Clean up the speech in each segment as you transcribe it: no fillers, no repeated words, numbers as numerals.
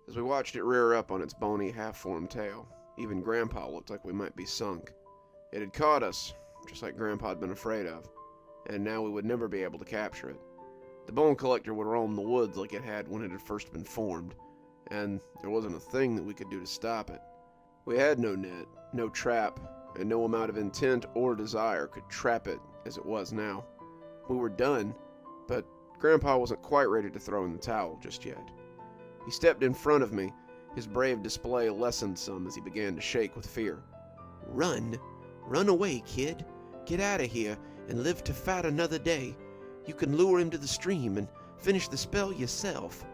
As we watched it rear up on its bony, half-formed tail, even Grandpa looked like we might be sunk. It had caught us, just like Grandpa had been afraid of, and now we would never be able to capture it. The bone collector would roam the woods like it had when it had first been formed, and there wasn't a thing that we could do to stop it. We had no net, no trap, and no amount of intent or desire could trap it as it was now. We were done, but Grandpa wasn't quite ready to throw in the towel just yet. He stepped in front of me, his brave display lessened some as he began to shake with fear. Run! Run away, kid! Get out of here and live to fight another day. You can lure him to the stream and finish the spell yourself.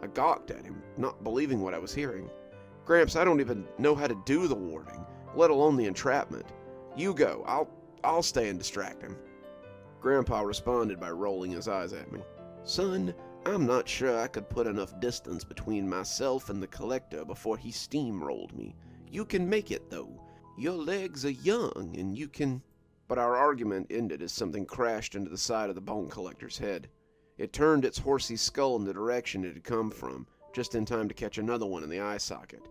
I gawked at him, not believing what I was hearing. Gramps, I don't even know how to do the warding, let alone the entrapment. You go, I'll stay and distract him. Grandpa responded by rolling his eyes at me. Son, I'm not sure I could put enough distance between myself and the collector before he steamrolled me. You can make it, though. Your legs are young, and you can... But our argument ended as something crashed into the side of the bone collector's head. It turned its horsey skull in the direction it had come from, just in time to catch another one in the eye socket.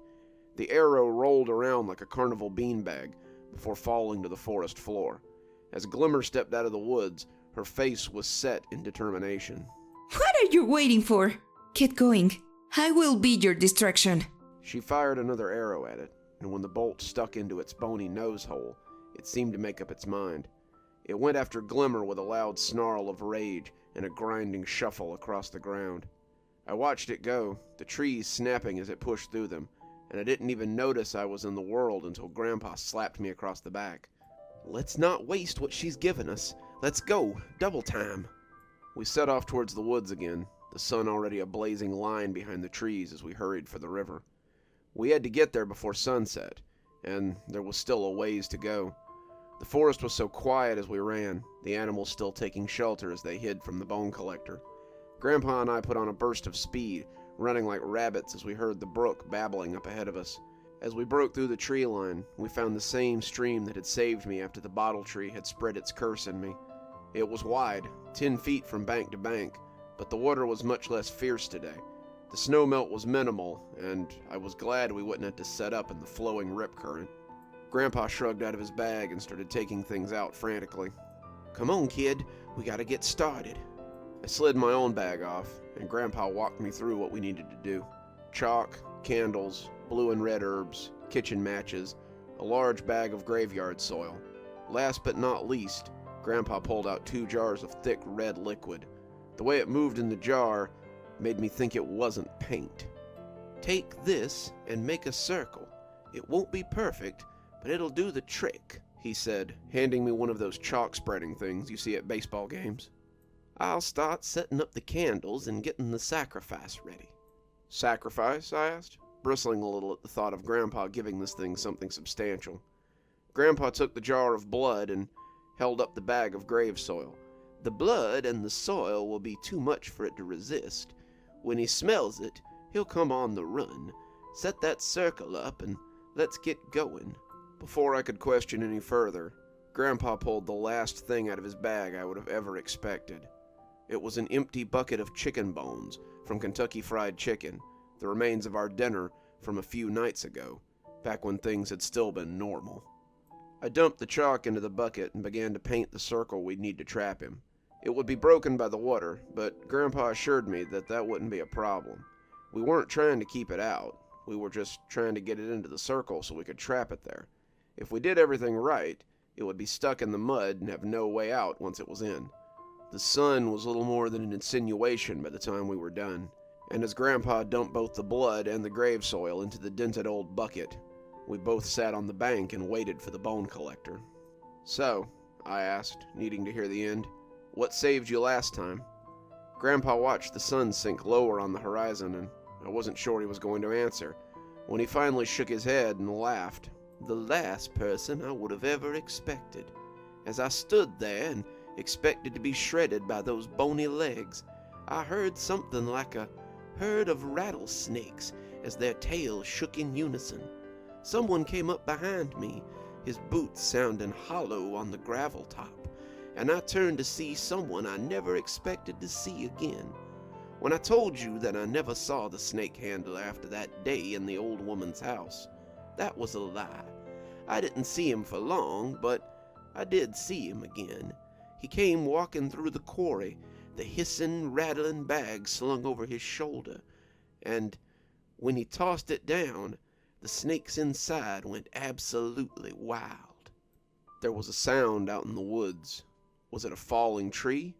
The arrow rolled around like a carnival beanbag before falling to the forest floor. As Glimmer stepped out of the woods, her face was set in determination. What are you waiting for? Get going. I will be your distraction. She fired another arrow at it, and when the bolt stuck into its bony nose hole, it seemed to make up its mind. It went after Glimmer with a loud snarl of rage and a grinding shuffle across the ground. I watched it go, the trees snapping as it pushed through them, and I didn't even notice I was in the world until Grandpa slapped me across the back. Let's not waste what she's given us. Let's go, double time. We set off towards the woods again, the sun already a blazing line behind the trees as we hurried for the river. We had to get there before sunset, and there was still a ways to go. The forest was so quiet as we ran, the animals still taking shelter as they hid from the bone collector. Grandpa and I put on a burst of speed, running like rabbits as we heard the brook babbling up ahead of us. As we broke through the tree line, we found the same stream that had saved me after the bottle tree had spread its curse in me. It was wide, 10 feet from bank to bank, but the water was much less fierce today. The snow melt was minimal, and I was glad we wouldn't have to set up in the flowing rip current. Grandpa shrugged out of his bag and started taking things out frantically. Come on, kid. We gotta get started. I slid my own bag off, and Grandpa walked me through what we needed to do. Chalk, candles, blue and red herbs, kitchen matches, a large bag of graveyard soil. Last but not least, Grandpa pulled out 2 jars of thick red liquid. The way it moved in the jar made me think it wasn't paint. Take this and make a circle. It won't be perfect, but it'll do the trick, he said, handing me one of those chalk spreading things you see at baseball games. I'll start setting up the candles and getting the sacrifice ready. Sacrifice? I asked, bristling a little at the thought of Grandpa giving this thing something substantial. Grandpa took the jar of blood and held up the bag of grave soil. The blood and the soil will be too much for it to resist. When he smells it, he'll come on the run. Set that circle up and let's get going. Before I could question any further, Grandpa pulled the last thing out of his bag I would have ever expected. It was an empty bucket of chicken bones from Kentucky Fried Chicken, the remains of our dinner from a few nights ago, back when things had still been normal. I dumped the chalk into the bucket and began to paint the circle we'd need to trap him. It would be broken by the water, but Grandpa assured me that that wouldn't be a problem. We weren't trying to keep it out. We were just trying to get it into the circle so we could trap it there. If we did everything right, it would be stuck in the mud and have no way out once it was in. The sun was little more than an insinuation by the time we were done, and as Grandpa dumped both the blood and the grave soil into the dented old bucket, we both sat on the bank and waited for the bone collector. So, I asked, needing to hear the end, what saved you last time? Grandpa watched the sun sink lower on the horizon, and I wasn't sure he was going to answer, when he finally shook his head and laughed. The last person I would have ever expected. As I stood there and expected to be shredded by those bony legs, I heard something like a herd of rattlesnakes as their tails shook in unison. Someone came up behind me, his boots sounding hollow on the gravel top, and I turned to see someone I never expected to see again. When I told you that I never saw the snake handler after that day in the old woman's house, that was a lie. I didn't see him for long, but I did see him again. He came walking through the quarry, the hissing, rattling bag slung over his shoulder, and when he tossed it down, the snakes inside went absolutely wild. There was a sound out in the woods. Was it a falling tree,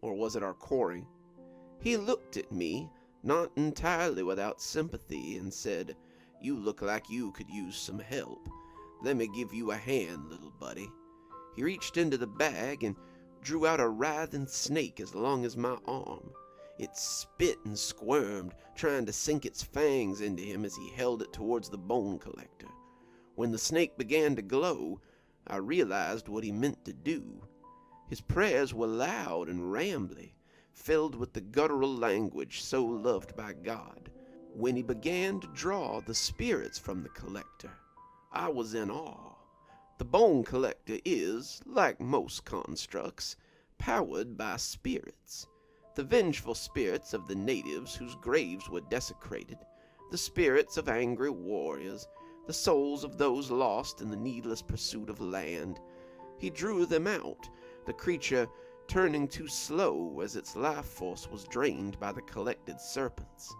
or was it our quarry? He looked at me, not entirely without sympathy, and said, "You look like you could use some help. Let me give you a hand, little buddy." He reached into the bag and drew out a writhing snake as long as my arm. It spit and squirmed, trying to sink its fangs into him as he held it towards the bone collector. When the snake began to glow, I realized what he meant to do. His prayers were loud and rambly, filled with the guttural language so loved by God. When he began to draw the spirits from the collector, I was in awe. The bone collector is, like most constructs, powered by spirits. The vengeful spirits of the natives whose graves were desecrated, the spirits of angry warriors, the souls of those lost in the needless pursuit of land. He drew them out, the creature turning too slow as its life force was drained by the collected serpents.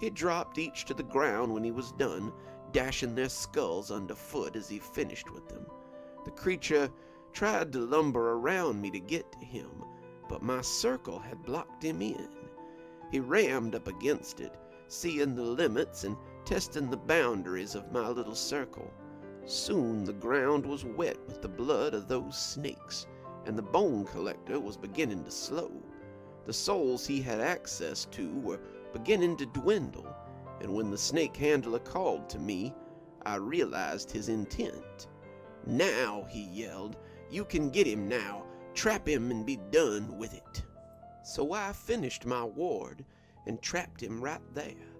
He dropped each to the ground when he was done, dashing their skulls underfoot as he finished with them. The creature tried to lumber around me to get to him, but my circle had blocked him in. He rammed up against it, seeing the limits and testing the boundaries of my little circle. Soon the ground was wet with the blood of those snakes, and the bone collector was beginning to slow. The souls he had access to were beginning to dwindle, and when the snake handler called to me, I realized his intent. "Now," he yelled, "you can get him now. Trap him and be done with it." So I finished my ward and trapped him right there.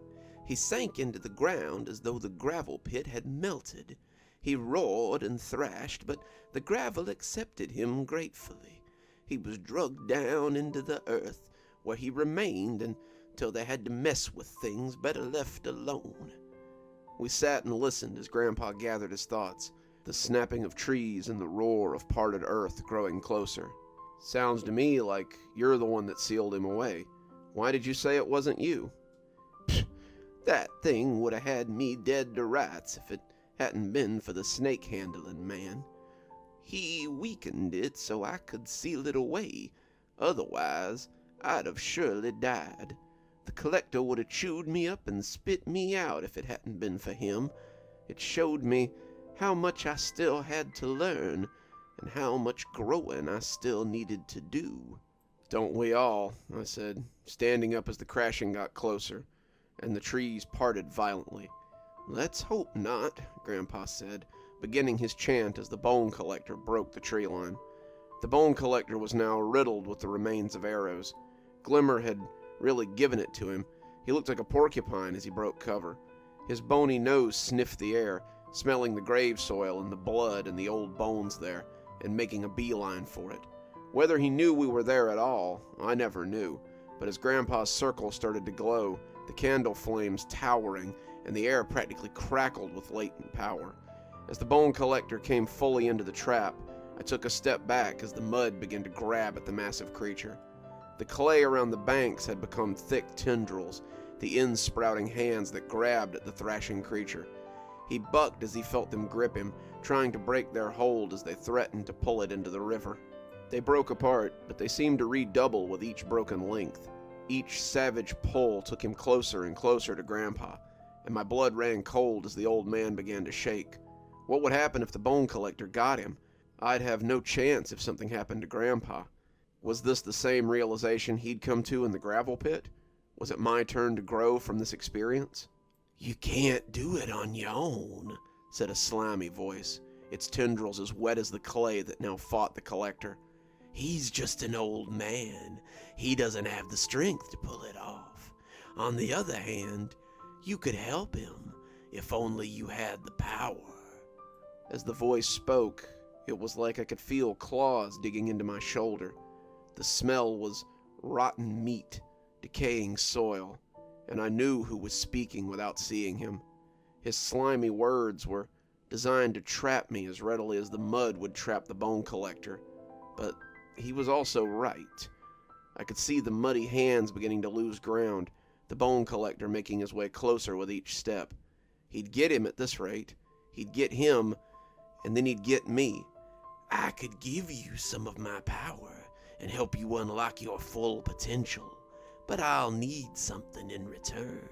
He sank into the ground as though the gravel pit had melted. He roared and thrashed, but the gravel accepted him gratefully. He was drugged down into the earth, where he remained until they had to mess with things better left alone. We sat and listened as Grandpa gathered his thoughts, the snapping of trees and the roar of parted earth growing closer. "Sounds to me like you're the one that sealed him away. Why did you say it wasn't you?" "That thing would have had me dead to rights if it hadn't been for the snake handling man. He weakened it so I could seal it away. Otherwise, I'd have surely died. The collector would have chewed me up and spit me out if it hadn't been for him. It showed me how much I still had to learn and how much growing I still needed to do." "Don't we all?" I said, standing up as the crashing got closer, and the trees parted violently. "Let's hope not," Grandpa said, beginning his chant as the bone collector broke the tree line. The bone collector was now riddled with the remains of arrows. Glimmer had really given it to him. He looked like a porcupine as he broke cover. His bony nose sniffed the air, smelling the grave soil and the blood and the old bones there, and making a beeline for it. Whether he knew we were there at all, I never knew, but as Grandpa's circle started to glow, the candle flames towering, and the air practically crackled with latent power. As the bone collector came fully into the trap, I took a step back as the mud began to grab at the massive creature. The clay around the banks had become thick tendrils, the ends sprouting hands that grabbed at the thrashing creature. He bucked as he felt them grip him, trying to break their hold as they threatened to pull it into the river. They broke apart, but they seemed to redouble with each broken length. Each savage pull took him closer and closer to Grandpa, and my blood ran cold as the old man began to shake. What would happen if the bone collector got him? I'd have no chance if something happened to Grandpa. Was this the same realization he'd come to in the gravel pit? Was it my turn to grow from this experience? "You can't do it on your own," said a slimy voice, its tendrils as wet as the clay that now fought the collector. "He's just an old man. He doesn't have the strength to pull it off. On the other hand, you could help him if only you had the power." As the voice spoke, it was like I could feel claws digging into my shoulder. The smell was rotten meat, decaying soil, and I knew who was speaking without seeing him. His slimy words were designed to trap me as readily as the mud would trap the bone collector, but he was also right. I could see the muddy hands beginning to lose ground, the bone collector making his way closer with each step. He'd get him at this rate. He'd get him, and then he'd get me. I could give you some of my power and help you unlock your full potential, but I'll need something in return.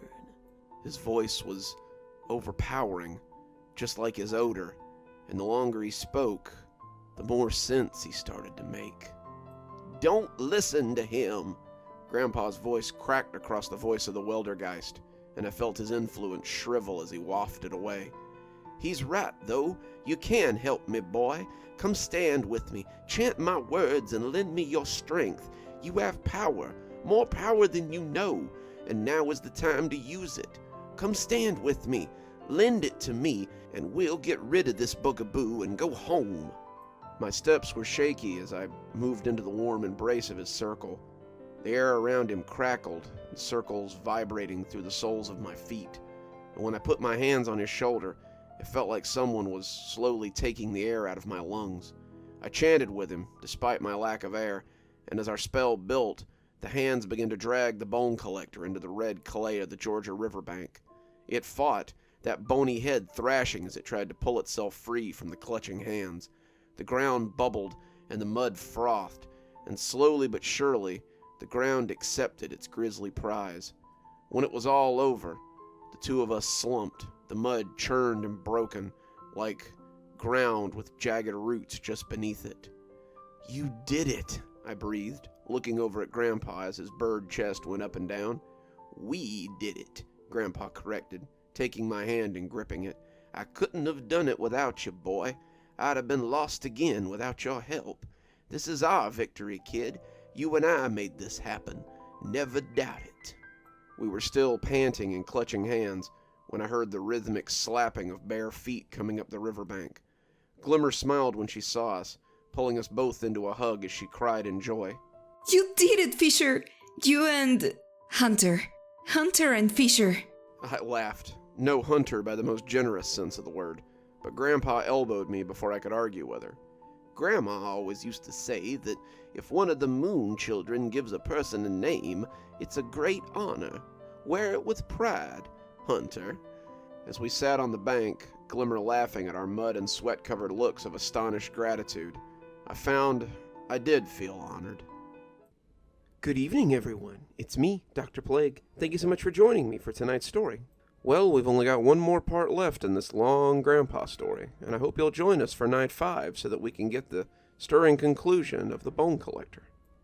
His voice was overpowering, just like his odor, and the longer he spoke, the more sense he started to make. Don't listen to him. Grandpa's voice cracked across the voice of the Weldergeist, and I felt his influence shrivel as he wafted away. He's right, though. You can help me, boy. Come stand with me, chant my words, and lend me your strength. You have power, more power than you know, and now is the time to use it. Come stand with me, lend it to me, and we'll get rid of this bugaboo and go home. My steps were shaky as I moved into the warm embrace of his circle. The air around him crackled, in circles vibrating through the soles of my feet, and when I put my hands on his shoulder, it felt like someone was slowly taking the air out of my lungs. I chanted with him, despite my lack of air, and as our spell built, the hands began to drag the bone collector into the red clay of the Georgia riverbank. It fought, that bony head thrashing as it tried to pull itself free from the clutching hands. The ground bubbled, and the mud frothed, and slowly but surely, the ground accepted its grisly prize. When it was all over, the two of us slumped, the mud churned and broken, like ground with jagged roots just beneath it. You did it, I breathed, looking over at Grandpa as his bird chest went up and down. We did it, Grandpa corrected, taking my hand and gripping it. I couldn't have done it without you, boy. I'd have been lost again without your help. This is our victory, kid. You and I made this happen. Never doubt it. We were still panting and clutching hands when I heard the rhythmic slapping of bare feet coming up the riverbank. Glimmer smiled when she saw us, pulling us both into a hug as she cried in joy. You did it, Fisher! You and... Hunter. Hunter and Fisher. I laughed. No hunter by the most generous sense of the word, but Grandpa elbowed me before I could argue with her. Grandma always used to say that if one of the Moon children gives a person a name, it's a great honor. Wear it with pride, Hunter. As we sat on the bank, Glimmer laughing at our mud and sweat-covered looks of astonished gratitude, I found I did feel honored. Good evening, everyone. It's me, Dr. Plague. Thank you so much for joining me for tonight's story. Well, we've only got one more part left in this long Grandpa story, and I hope you'll join us for Night 5 so that we can get the stirring conclusion of the Bone Collector.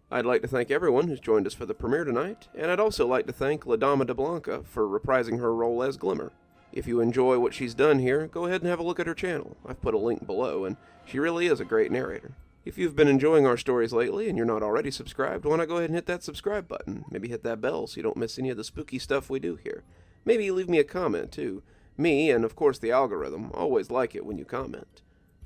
I'd like to thank everyone who's joined us for the premiere tonight, and I'd also like to thank Dama de Blanco for reprising her role as Glimmer. If you enjoy what she's done here, go ahead and have a look at her channel. I've put a link below, and she really is a great narrator. If you've been enjoying our stories lately and you're not already subscribed, why not go ahead and hit that subscribe button? Maybe hit that bell so you don't miss any of the spooky stuff we do here. Maybe leave me a comment, too. Me, and of course the algorithm, always like it when you comment.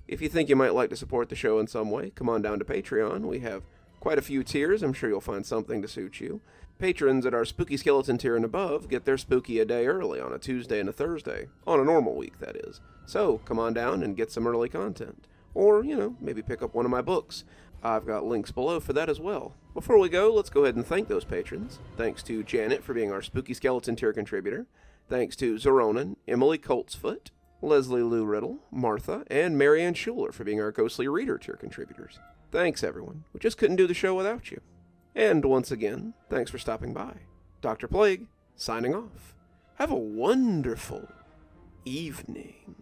If you think you might like to support the show in some way, come on down to Patreon. We have quite a few tiers. I'm sure you'll find something to suit you. Patrons at our Spooky Skeleton tier and above get their spooky a day early on a Tuesday and a Thursday. On a normal week, that is. So, come on down and get some early content. Or, maybe pick up one of my books. I've got links below for that as well. Before we go, let's go ahead and thank those patrons. Thanks to Janet for being our Spooky Skeleton tier contributor. Thanks to Xaronana, Emily Coltsfoot, Leslie Lou Riddle, Martha, and Marianne Schuler for being our Ghostly Reader tier contributors. Thanks, everyone. We just couldn't do the show without you. And once again, thanks for stopping by. Dr. Plague, signing off. Have a wonderful evening.